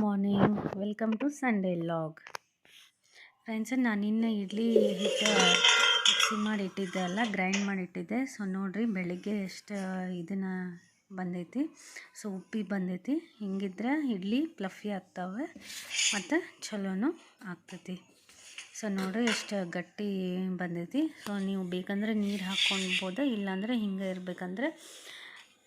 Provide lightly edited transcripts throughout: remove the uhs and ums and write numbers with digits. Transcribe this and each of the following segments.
Morning, welcome to Sunday log. Friends, ನಾನು ಇನ್ನು ಇಡ್ಲಿ ಹಿಟ್ಟು ಮಿಕ್ಸಿ ಮಾಡಿ ಇಟ್ಟಿದ್ದೆ ಅಲ್ಲ, ಗ್ರೈಂಡ್ ಮಾಡಿ ಇಟ್ಟಿದ್ದೆ. ಸೊ ನೋಡಿರಿ, ಬೆಳಿಗ್ಗೆ ಎಷ್ಟು ಇದನ್ನು ಬಂದೈತಿ. ಸೊ ಉಪ್ಪಿ ಬಂದೈತಿ. ಹಿಂಗಿದ್ರೆ ಇಡ್ಲಿ ಫ್ಲಫಿ ಆಗ್ತಾವೆ ಮತ್ತು ಚಲೋನು ಆಗ್ತೈತಿ. ಸೊ ನೋಡಿರಿ ಎಷ್ಟು ಗಟ್ಟಿ ಬಂದೈತಿ. ಸೊ ನೀವು ಬೇಕಂದ್ರೆ ನೀರು ಹಾಕ್ಕೊಳ್ಬೋದು, ಇಲ್ಲಾಂದರೆ ಹಿಂಗೆ ಇರಬೇಕಂದ್ರೆ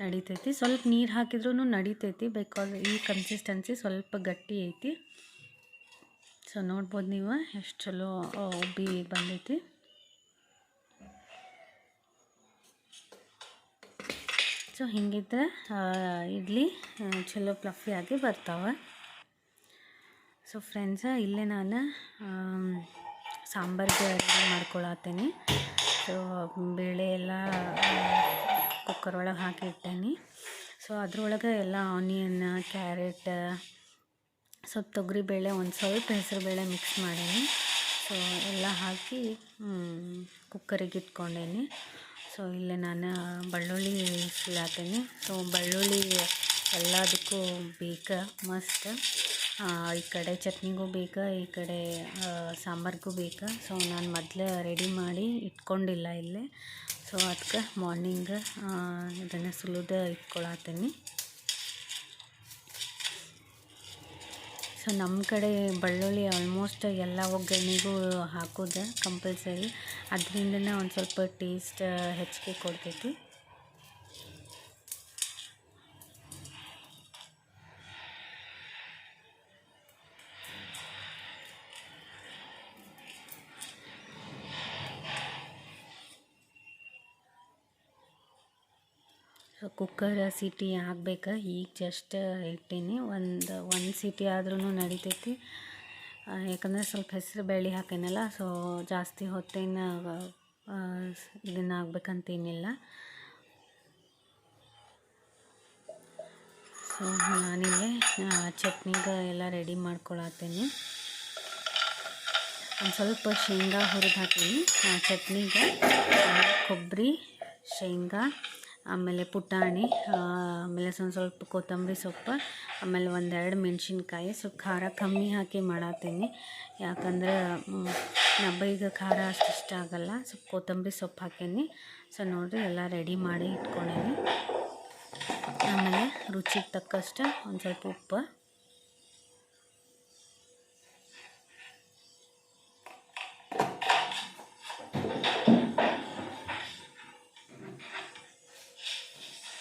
ನಡಿತೈತಿ. ಸ್ವಲ್ಪ ನೀರು ಹಾಕಿದ್ರೂ ನಡಿತೈತಿ, ಬಿಕಾಸ್ ಈ ಕನ್ಸಿಸ್ಟೆನ್ಸಿ ಸ್ವಲ್ಪ ಗಟ್ಟಿ ಐತಿ. ಸೊ ನೋಡ್ಬೋದು ನೀವು ಎಷ್ಟು ಚಲೋ ಉಬ್ಬಿ ಬಂದೈತಿ. ಸೊ ಹಿಂಗಿದ್ರೆ ಇಡ್ಲಿ ಚಲೋ ಫ್ಲಫಿಯಾಗಿ ಬರ್ತಾವೆ. ಸೊ ಫ್ರೆಂಡ್ಸ, ಇಲ್ಲೇ ನಾನು ಸಾಂಬಾರಿಗೆ ರೆಡಿ ಮಾಡ್ಕೊಳತ್ತೀನಿ. ಸೊ ಬೇಳೆ ಎಲ್ಲ ಕುಕ್ಕರ್ ಒಳಗೆ ಹಾಕಿ ಇಟ್ಟೇನಿ. ಸೊ ಅದ್ರೊಳಗೆ ಎಲ್ಲ ಆನಿಯನ್, ಕ್ಯಾರೆಟ್, ಸ್ವಲ್ಪ ತೊಗರಿಬೇಳೆ, ಒಂದು ಸ್ವಲ್ಪ ಹೆಸರುಬೇಳೆ ಮಿಕ್ಸ್ ಮಾಡೀನಿ. ಸೊ ಎಲ್ಲ ಹಾಕಿ ಕುಕ್ಕರಿಗೆ ಇಟ್ಕೊಂಡೇನಿ. ಸೊ ಇಲ್ಲೇ ನಾನು ಬೆಳ್ಳುಳ್ಳಿ ಸುಲಾತೀನಿ. ಸೊ ಬೆಳ್ಳುಳ್ಳಿ ಎಲ್ಲದಕ್ಕೂ ಬೇಕಾ ಮಸ್ತ್. ಈ ಕಡೆ ಚಟ್ನಿಗೂ ಬೇಕಾ, ಈ ಕಡೆ ಸಾಂಬಾರಿಗೂ ಬೇಕಾ. ಸೊ ನಾನು ಮೊದಲೇ ರೆಡಿ ಮಾಡಿ ಇಟ್ಕೊಂಡಿಲ್ಲ ಇಲ್ಲೇ. ಸೊ ಅದಕ್ಕೆ ಮಾರ್ನಿಂಗ್ ಇದನ್ನು ಸುಲಿದು ಇಟ್ಕೊಳತ್ತೀನಿ. ಸೊ ನಮ್ಮ ಕಡೆ ಬೆಳ್ಳುಳ್ಳಿ ಆಲ್ಮೋಸ್ಟ್ ಎಲ್ಲ ಒಗ್ಗರಣೆಗೂ ಹಾಕೋದು ಕಂಪಲ್ಸರಿ. ಅದರಿಂದನೇ ಒಂದು ಸ್ವಲ್ಪ ಟೇಸ್ಟ್ ಹೆಚ್ಚಿಗೆ ಕೊಡ್ತೈತಿ. ಸೊ ಕುಕ್ಕರ್ ಸೀಟಿ ಹಾಕ್ಬೇಕು. ಈಗ ಜಸ್ಟ್ ಇಟ್ಟೀನಿ. ಒಂದು ಸೀಟಿ ಆದ್ರೂ ನಡಿತೈತಿ, ಯಾಕಂದರೆ ಸ್ವಲ್ಪ ಹೆಸರು ಬೇಳೆ ಹಾಕೇನಲ್ಲ. ಸೊ ಜಾಸ್ತಿ ಹೊತ್ತೇನು ಇದನ್ನು ಆಗ್ಬೇಕಂತೇನಿಲ್ಲ. ಸೊ ನಾನಿಲ್ಲೇ ಚಟ್ನಿಗೆ ಎಲ್ಲ ರೆಡಿ ಮಾಡ್ಕೊಳತ್ತೀನಿ. ಒಂದು ಸ್ವಲ್ಪ ಶೇಂಗಾ ಹುರಿದು ಹಾಕೀನಿ ಚಟ್ನಿಗೆ. ಕೊಬ್ಬರಿ, ಶೇಂಗಾ, ಆಮೇಲೆ ಪುಟಾಣಿ, ಆಮೇಲೆ ಸ್ವಲ್ಪ ಕೊತ್ತಂಬರಿ ಸೊಪ್ಪು, ಆಮೇಲೆ ಒಂದೆರಡು ಮೆಣಸಿನ್ಕಾಯಿ. ಸ್ವಲ್ಪ ಖಾರ ಕಮ್ಮಿ ಹಾಕಿ ಮಾಡತ್ತೀನಿ, ಯಾಕಂದ್ರೆ ನಬ್ಬರಿಗೆ ಖಾರ ಅಷ್ಟು ಇಷ್ಟ ಆಗಲ್ಲ. ಸ್ವಲ್ಪ ಕೊತ್ತಂಬರಿ ಸೊಪ್ಪು ಹಾಕೀನಿ. ಸೊ ನೋಡಿರಿ, ಎಲ್ಲ ರೆಡಿ ಮಾಡಿ ಇಟ್ಕೊಂಡೀನಿ. ಆಮೇಲೆ ರುಚಿಗೆ ತಕ್ಕಷ್ಟು ಒಂದು ಸ್ವಲ್ಪ ಉಪ್ಪು.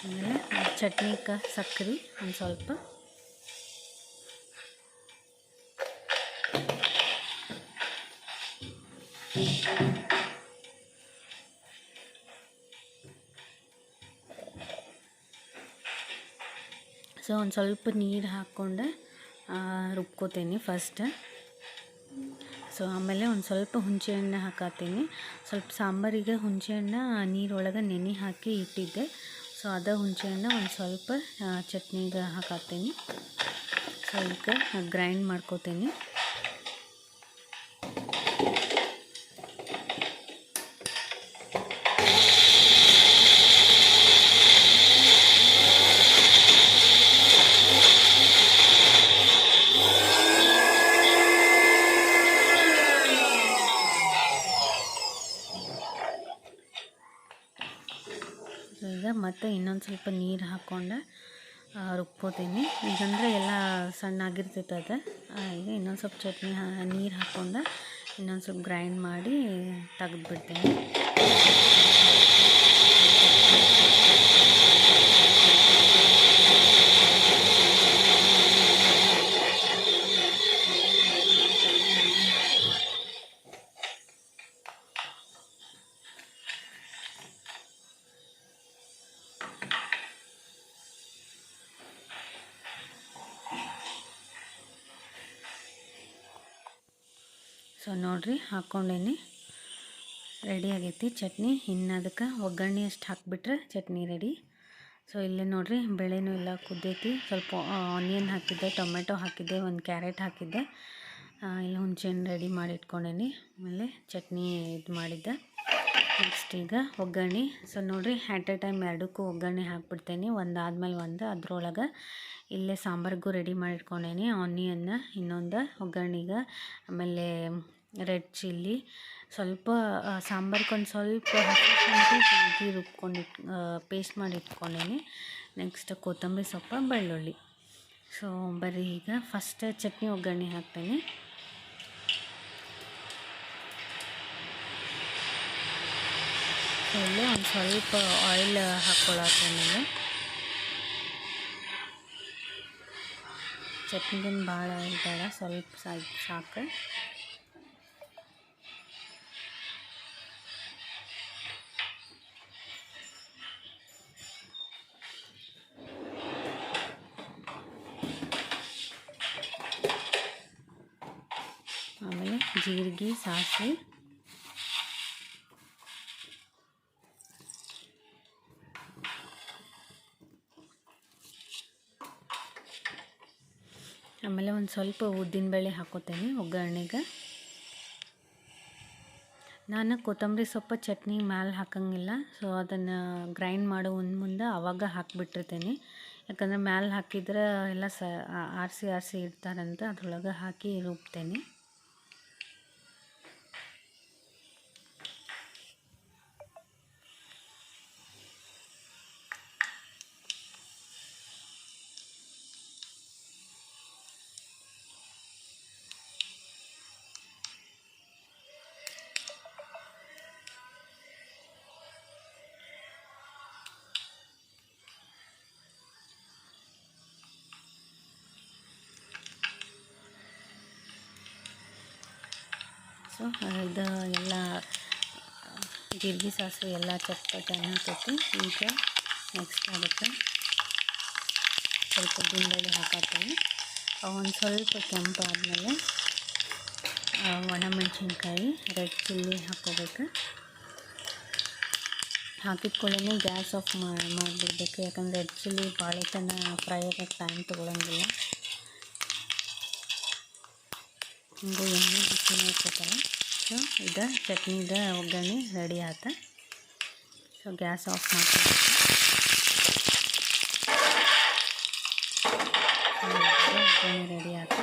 ಆಮೇಲೆ ಚಟ್ನಿಗೆ ಸಕ್ಕರೆ ಒಂದು ಸ್ವಲ್ಪ. ಸೊ ಒಂದು ಸ್ವಲ್ಪ ನೀರು ಹಾಕ್ಕೊಂಡು ರುಬ್ಕೋತೀನಿ ಫಸ್ಟ್. ಸೊ ಆಮೇಲೆ ಒಂದು ಸ್ವಲ್ಪ ಹುಣಸೆಹಣ್ಣು ಹಾಕತ್ತೀನಿ. ಸ್ವಲ್ಪ ಸಾಂಬಾರಿಗೆ ಹುಣಸೆಹಣ್ಣು ನೀರೊಳಗೆ ನೆನೆ ಹಾಕಿ ಇಟ್ಟಿದ್ದೆ. ಸೊ ಅದ ಹುಣಸೆಹಣ್ಣು ಒಂದು ಸ್ವಲ್ಪ ಚಟ್ನಿಗೆ ಹಾಕತ್ತೀನಿ. ಸೊ ಈಗ ಗ್ರೈಂಡ್ ಮಾಡ್ಕೋತೀನಿ. ಈಗ ಮತ್ತೆ ಇನ್ನೊಂದು ಸ್ವಲ್ಪ ನೀರು ಹಾಕ್ಕೊಂಡು ರುಬ್ಕೋತೀನಿ. ಈಗಂದರೆ ಎಲ್ಲ ಸಣ್ಣಾಗಿರ್ತೈತೆ ಅದು. ಈಗ ಇನ್ನೊಂದು ಸ್ವಲ್ಪ ಚಟ್ನಿ ನೀರು ಹಾಕ್ಕೊಂಡು ಇನ್ನೊಂದು ಸ್ವಲ್ಪ ಗ್ರೈಂಡ್ ಮಾಡಿ ತೆಗೆದುಬಿಡ್ತೀನಿ. ಸೊ ನೋಡಿರಿ, ಹಾಕ್ಕೊಂಡೇನಿ, ರೆಡಿ ಆಗೈತಿ ಚಟ್ನಿ. ಇನ್ನು ಅದಕ್ಕೆ ಒಗ್ಗರಣೆ ಅಷ್ಟು ಹಾಕಿಬಿಟ್ರೆ ಚಟ್ನಿ ರೆಡಿ. ಸೊ ಇಲ್ಲೇ ನೋಡಿರಿ, ಬೇಳೆನೂ ಎಲ್ಲ ಕುದ್ದೈತಿ. ಸ್ವಲ್ಪ ಆನಿಯನ್ ಹಾಕಿದ್ದೆ, ಟೊಮೆಟೊ ಹಾಕಿದ್ದೆ, ಒಂದು ಕ್ಯಾರೆಟ್ ಹಾಕಿದ್ದೆ, ಇಲ್ಲ ಹುಣಸೆಹಣ್ಣು ರೆಡಿ ಮಾಡಿ ಇಟ್ಕೊಂಡೇನಿ. ಆಮೇಲೆ ಚಟ್ನಿ ಇದು ಮಾಡಿದ್ದೆ. ನೆಕ್ಸ್ಟ್ ಈಗ ಒಗ್ಗರಣೆ. ಸೊ ನೋಡಿರಿ, ಎಟ್ ಎ ಟೈಮ್ ಎರಡಕ್ಕೂ ಒಗ್ಗರಣೆ ಹಾಕ್ಬಿಡ್ತೇನೆ, ಒಂದಾದ್ಮೇಲೆ ಒಂದು. ಅದ್ರೊಳಗೆ ಇಲ್ಲೇ ಸಾಂಬಾರಿಗೂ ರೆಡಿ ಮಾಡಿಟ್ಕೊಂಡೇನಿ. ಆನಿಯನ್ನ ಇನ್ನೊಂದು ಒಗ್ಗರಣೆಗೆ, ಆಮೇಲೆ ರೆಡ್ ಚಿಲ್ಲಿ, ಸ್ವಲ್ಪ ಸಾಂಬಾರ್ಗೊಂದು ಸ್ವಲ್ಪ ಹಸಿ ರುಬ್ಕೊಂಡು ಪೇಸ್ಟ್ ಮಾಡಿ ಇಟ್ಕೊಂಡೇನಿ. ನೆಕ್ಸ್ಟ್ ಕೊತ್ತಂಬರಿ ಸೊಪ್ಪು, ಬೆಳ್ಳುಳ್ಳಿ. ಸೊ ಬರೀ ಈಗ ಫಸ್ಟ್ ಚಟ್ನಿ ಒಗ್ಗರಣೆ ಹಾಕ್ತೇನೆ. ಇಲ್ಲಿ ಒಂದು ಸ್ವಲ್ಪ ಆಯಿಲ್ ಹಾಕ್ಕೊಳ್ಳೋದ್ಮೇಲೆ, ಚಟ್ನಿಗೇನು ಭಾಳ ಆಯಿಲ್ ಬೇಡ, ಸ್ವಲ್ಪ ಸಾಕು. ಆಮೇಲೆ ಜೀರಿಗೆ, ಸಾಸಿವೆ, ಆಮೇಲೆ ಒಂದು ಸ್ವಲ್ಪ ಉದ್ದಿನಬೇಳೆ ಹಾಕೋತೇನೆ ಒಗ್ಗರಣೆಗೆ. ನಾನು ಕೊತ್ತಂಬರಿ ಸೊಪ್ಪು ಚಟ್ನಿ ಮ್ಯಾಲೆ ಹಾಕಂಗಿಲ್ಲ. ಸೊ ಅದನ್ನು ಗ್ರೈಂಡ್ ಮಾಡೋ ಮುಂದೆ ಆವಾಗ ಹಾಕಿಬಿಟ್ಟಿರ್ತೇನೆ. ಯಾಕಂದರೆ ಮ್ಯಾಲೆ ಹಾಕಿದ್ರೆ ಎಲ್ಲ ಆರಿಸಿ ಇಡ್ತಾರಂತ, ಅದ್ರೊಳಗೆ ಹಾಕಿ ರುಬ್ತೇನೆ. ಸೊ ಇದು ಎಲ್ಲ ಜೀರಿಗೆ ಸಾಸಿವೆ ಎಲ್ಲ ಚಟ್ಪಟ ಅನ್ನತೈತಿ. ಈಗ ನೆಕ್ಸ್ಟ್ ಅದಕ್ಕೆ ಸ್ವಲ್ಪ ಉದ್ದಿನಬೇಳೆ ಹಾಕತ್ತೀನಿ. ಒಂದು ಸ್ವಲ್ಪ ಕೆಂಪು ಆದಮೇಲೆ ಒಣಮೆಣಸಿನ್ಕಾಯಿ, ರೆಡ್ ಚಿಲ್ಲಿ ಹಾಕ್ಕೋಬೇಕು. ಹಾಕಿದ್ಕೊಳ್ಳೇ ಗ್ಯಾಸ್ ಆಫ್ ಮಾಡಿಬಿಡ್ಬೇಕು, ಯಾಕಂದರೆ ರೆಡ್ ಚಿಲ್ಲಿ ಭಾಳ ಫ್ರೈ ಆಗೋಕ್ಕೆ ಟೈಮ್ ತೊಗೊಳಂಗಿಲ್ಲ. ಹಿಂಗೂ ಎಣ್ಣೆ ಬಿಸಿ ಮಾಡ್ಕೊತಾರೆ. ಸೊ ಇದು ಚಟ್ನಿದ ಒಗ್ಗರಣೆ ರೆಡಿ ಆತ. ಸೊ ಗ್ಯಾಸ್ ಆಫ್ ಮಾಡ್ಕೊಬೇಕು. ಒಗ್ಗರಣೆ ರೆಡಿ ಆತ.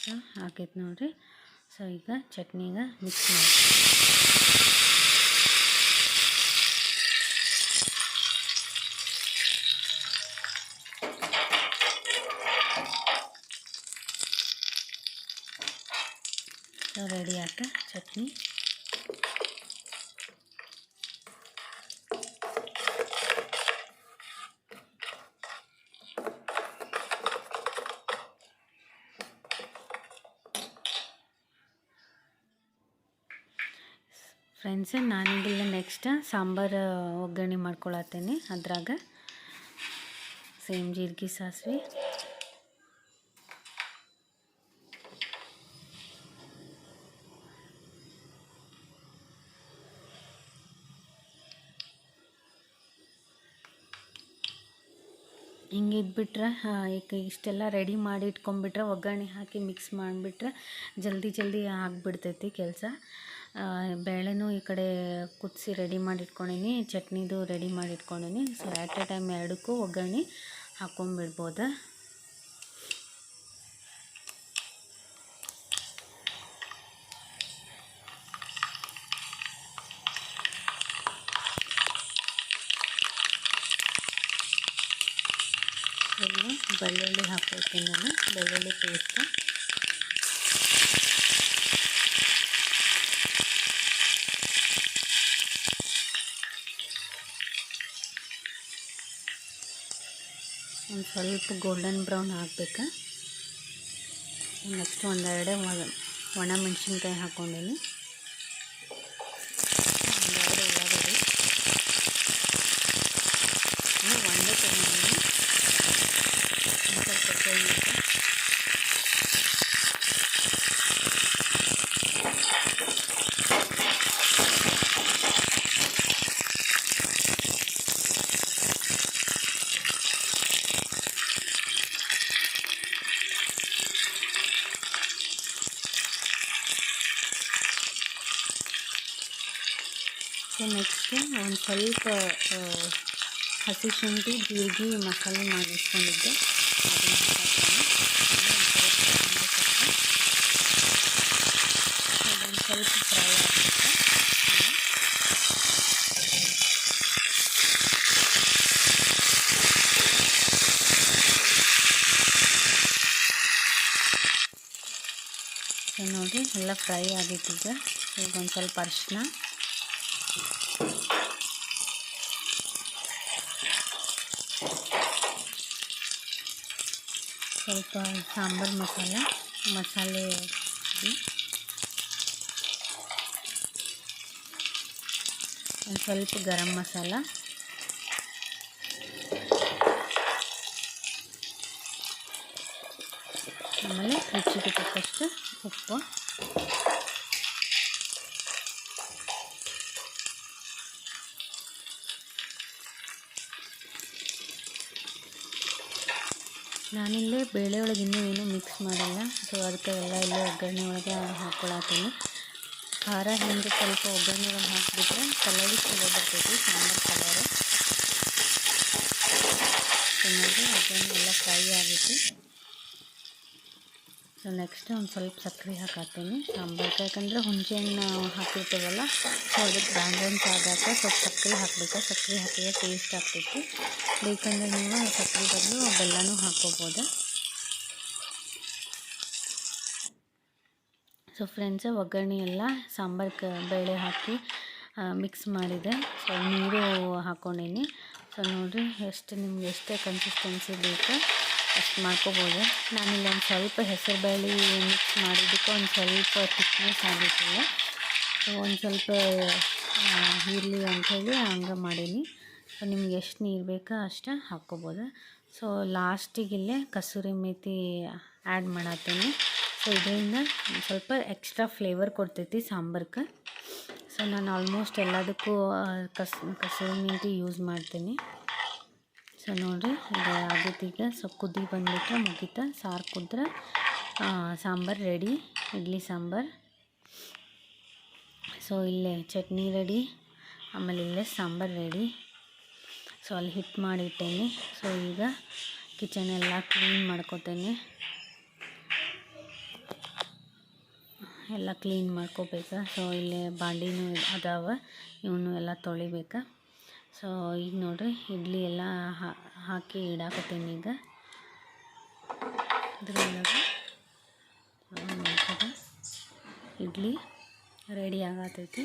ಸೊ ಹಾಕೈತೆ ನೋಡಿರಿ. ಸೊ ಈಗ ಚಟ್ನಿಗೆ ಮಿಕ್ಸ್ ಮಾಡಿ ರೆಡಿ ಆತ ಚಟ್ನಿ. ಫ್ರೆಂಡ್ಸ್, ನಾನೀಗಿಲ್ಲ ನೆಕ್ಸ್ಟ್ ಸಾಂಬಾರು ಒಗ್ಗರಣೆ ಮಾಡ್ಕೊಳತ್ತೇನೆ. ಅದ್ರಾಗ ಸೇಮ್ ಜೀರಿಗೆ ಸಾಸಿವೆ, ಹಿಂಗೆ ಇದ್ಬಿಟ್ರೆ ಈಗ ಇಷ್ಟೆಲ್ಲ ರೆಡಿ ಮಾಡಿ ಇಟ್ಕೊಂಡ್ಬಿಟ್ರೆ, ಒಗ್ಗರಣೆ ಹಾಕಿ ಮಿಕ್ಸ್ ಮಾಡಿಬಿಟ್ರೆ ಜಲ್ದಿ ಆಗಿಬಿಡ್ತೈತಿ ಕೆಲಸ. ಬೇಳೆನೂ ಈ ಕಡೆ ಕುದಿಸಿ ರೆಡಿ ಮಾಡಿ ಇಟ್ಕೊಂಡೀನಿ, ಚಟ್ನಿದು ರೆಡಿ ಮಾಡಿ ಇಟ್ಕೊಂಡೀನಿ. ಸೊ ಎಟ್ ಎ ಟೈಮ್ ಎರಡಕ್ಕೂ ಒಗ್ಗರಣೆ ಹಾಕ್ಕೊಂಡ್ಬಿಡ್ಬೋದು. ಬೆಳ್ಳುಳ್ಳಿ ಹಾಕ್ಕೊಳ್ತೀನಿ ನಾನು, ಬೆಳ್ಳುಳ್ಳಿ ಪೇಸ್ಟ್. ಒಂದು ಸ್ವಲ್ಪ ಗೋಲ್ಡನ್ ಬ್ರೌನ್ ಆಗಬೇಕು. ನೆಕ್ಸ್ಟ್ ಒಂದೆರಡು ಒಣ ಮೆಣಸಿನ್ಕಾಯಿ ಹಾಕ್ಕೊಂಡೀನಿ, ಒಂದೆರಡು ಉಳ್ಳಾಗಡ್ಡಿ, ಒಂದೇ ತೊಗೊಂಡಿನಿ. ಸೊ ನೆಕ್ಸ್ಟ್ ಒಂದು ಸ್ವಲ್ಪ ಹಸಿ ಶುಂಠಿ ಜೀರಿಗೆ ಮಸಾಲೆ ಮಾಡಿಸ್ಕೊಂಡಿದ್ದೆ ಅದನ್ನು ಅದೊಂದು ಸ್ವಲ್ಪ ಫ್ರೈ ಆಗುತ್ತೆ. ಸೊ ನೋಡಿ ಎಲ್ಲ ಫ್ರೈ ಆಗಿತ್ತು. ಈಗ ಒಂದು ಸ್ವಲ್ಪ ಅರಿಶಿನ, ಸ್ವಲ್ಪ ಸಾಂಬಾರು ಮಸಾಲೆ ಒಂದು ಸ್ವಲ್ಪ ಗರಂ ಮಸಾಲ, ಆಮೇಲೆ ರುಚಿಗೆ ತಕ್ಕಷ್ಟು ಉಪ್ಪು, ನಾನಿಲ್ಲೇ ಬೇಳೆ ಒಳಗೆ ಇನ್ನೂ ಏನೂ ಮಿಕ್ಸ್ ಮಾಡಲ್ಲ. ಸೊ ಅದಕ್ಕೆ ಎಲ್ಲ ಇಲ್ಲೇ ಒಗ್ಗರಣೆ ಒಳಗೆ ಹಾಕ್ಕೊಳತ್ತೀನಿ. ಖಾರ ಹಿಂಗೆ ಸ್ವಲ್ಪ ಒಗ್ಗರಣೆ ಒಳಗೆ ಹಾಕಿಬಿಟ್ರೆ ಕಲರು ಚಲೋ ಬರ್ತೈತಿ, ಸಾಂಬಾರು ಕಲರು. ನೋಡಿ ಒಗ್ಗರಣೆ ಎಲ್ಲ ಫ್ರೈ ಆಗಿತ್ತು. ಸೊ ನೆಕ್ಸ್ಟ್ ಒಂದು ಸ್ವಲ್ಪ ಸಕ್ಕರೆ ಹಾಕತ್ತೀನಿ ಸಾಂಬಾರ್ಗೆ, ಯಾಕಂದರೆ ಹುಣಸೆಹಣ್ಣು ಹಾಕಿರ್ತೀವಲ್ಲ, ಸೊ ಅದಕ್ಕೆ ಬ್ಯಾಲೆನ್ಸ್ ಆಗಾಕ ಸ್ವಲ್ಪ ಸಕ್ಕರೆ ಹಾಕಬೇಕು. ಸಕ್ಕರೆ ಹಾಕಿದ್ರೆ ಟೇಸ್ಟ್ ಆಗ್ತೈತಿ. ಬೇಕಂದ್ರೆ ನೀವು ಸಕ್ಕರೆ ಬದಲು ಬೆಲ್ಲನೂ ಹಾಕ್ಕೋಬೋದು. ಸೊ ಫ್ರೆಂಡ್ಸ್, ಒಗ್ಗರಣೆ ಎಲ್ಲ ಸಾಂಬಾರ್ಗೆ ಬೇಳೆ ಹಾಕಿ ಮಿಕ್ಸ್ ಮಾಡಿದೆ. ಸೊ ನೀರು ಹಾಕ್ಕೊಂಡೀನಿ. ಸೊ ನೋಡಿರಿ ನಿಮ್ಗೆ ಎಷ್ಟು ಕನ್ಸಿಸ್ಟೆನ್ಸಿ ಬೇಕು ಅಷ್ಟು ಮಾಡ್ಕೋಬೋದು. ನಾನಿಲ್ಲಿ ಒಂದು ಸ್ವಲ್ಪ ಹೆಸರು ಬೇಳೆ ಮಿಕ್ಸ್ ಮಾಡಿದ್ದಕ್ಕೆ ಒಂದು ಸ್ವಲ್ಪ ಥಿಕ್ನೆಸ್ ಆಗಿಟ್ಟಿಲ್ಲ. ಸೊ ಒಂದು ಸ್ವಲ್ಪ ಇರಲಿ ಅಂಥೇಳಿ ಹಂಗೆ ಮಾಡೀನಿ. ಸೊ ನಿಮ್ಗೆ ಎಷ್ಟು ನೀರು ಬೇಕೋ ಅಷ್ಟು ಹಾಕ್ಕೋಬೋದು. ಸೊ ಲಾಸ್ಟಿಗೆ ಇಲ್ಲೇ ಕಸೂರಿ ಮೇಥಿ ಆ್ಯಡ್ ಮಾಡತ್ತೀನಿ. ಸೊ ಇದರಿಂದ ಸ್ವಲ್ಪ ಎಕ್ಸ್ಟ್ರಾ ಫ್ಲೇವರ್ ಕೊಡ್ತೈತಿ ಸಾಂಬಾರ್ಗೆ. ಸೊ ನಾನು ಆಲ್ಮೋಸ್ಟ್ ಎಲ್ಲದಕ್ಕೂ ಕಸೂರಿ ಮೇಥಿ ಯೂಸ್ ಮಾಡ್ತೀನಿ. ಸೊ ನೋಡಿರಿ ಇದು ಆಗೈತಿ. ಈಗ ಸ್ವಲ್ಪ ಕುದಿ ಬಂದುಬಿಟ್ರೆ ಮುಗೀತ. ಸಾರು ಕುದ್ರೆ ಸಾಂಬಾರು ರೆಡಿ, ಇಡ್ಲಿ ಸಾಂಬಾರು. ಸೊ ಇಲ್ಲೇ ಚಟ್ನಿ ರೆಡಿ, ಆಮೇಲೆ ಇಲ್ಲೇ ಸಾಂಬಾರು ರೆಡಿ. ಸೊ ಅಲ್ಲಿ ಹಿಟ್ಟು ಮಾಡಿಟ್ಟೇನೆ. ಸೊ ಈಗ ಕಿಚನ್ ಎಲ್ಲ ಕ್ಲೀನ್ ಮಾಡ್ಕೋತೇನೆ. ಎಲ್ಲ ಕ್ಲೀನ್ ಮಾಡ್ಕೋಬೇಕು. ಸೊ ಇಲ್ಲೇ ಬಾಂಡಿನೂ ಅದಾವೆ, ಇವನು ಎಲ್ಲ ತೊಳಿಬೇಕು. ಸೊ ಈಗ ನೋಡಿರಿ ಇಡ್ಲಿ ಎಲ್ಲ ಹಾಕಿ ಇಡಾಕತ್ತೀನಿ. ಈಗ ಇದ್ರೊಳಗೆ ಇಡ್ಲಿ ರೆಡಿ ಆಗತೈತಿ.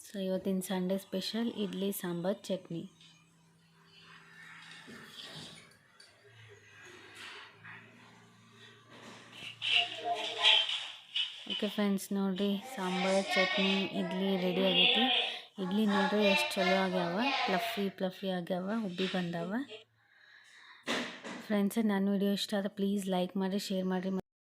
ಸೊ ಇವತ್ತಿನ Sunday special idli sambar chutney. Okay friends, ನೋಡಿರಿ ಸಾಂಬಾರು ಚಟ್ನಿ ಇಡ್ಲಿ ರೆಡಿ ಆಗೈತಿ. ಇಡ್ಲಿ ನೋಡಿರಿ ಎಷ್ಟು ಚಲೋ ಆಗ್ಯಾವ, ಫ್ಲಫಿ ಆಗ್ಯಾವ, ಉಬ್ಬಿ ಬಂದಾವ. ಫ್ರೆಂಡ್ಸ್, ನನ್ನ ವಿಡಿಯೋ ಇಷ್ಟ ಆದ್ರೆ ಪ್ಲೀಸ್ ಲೈಕ್ ಮಾಡಿ, ಶೇರ್ ಮಾಡಿರಿ.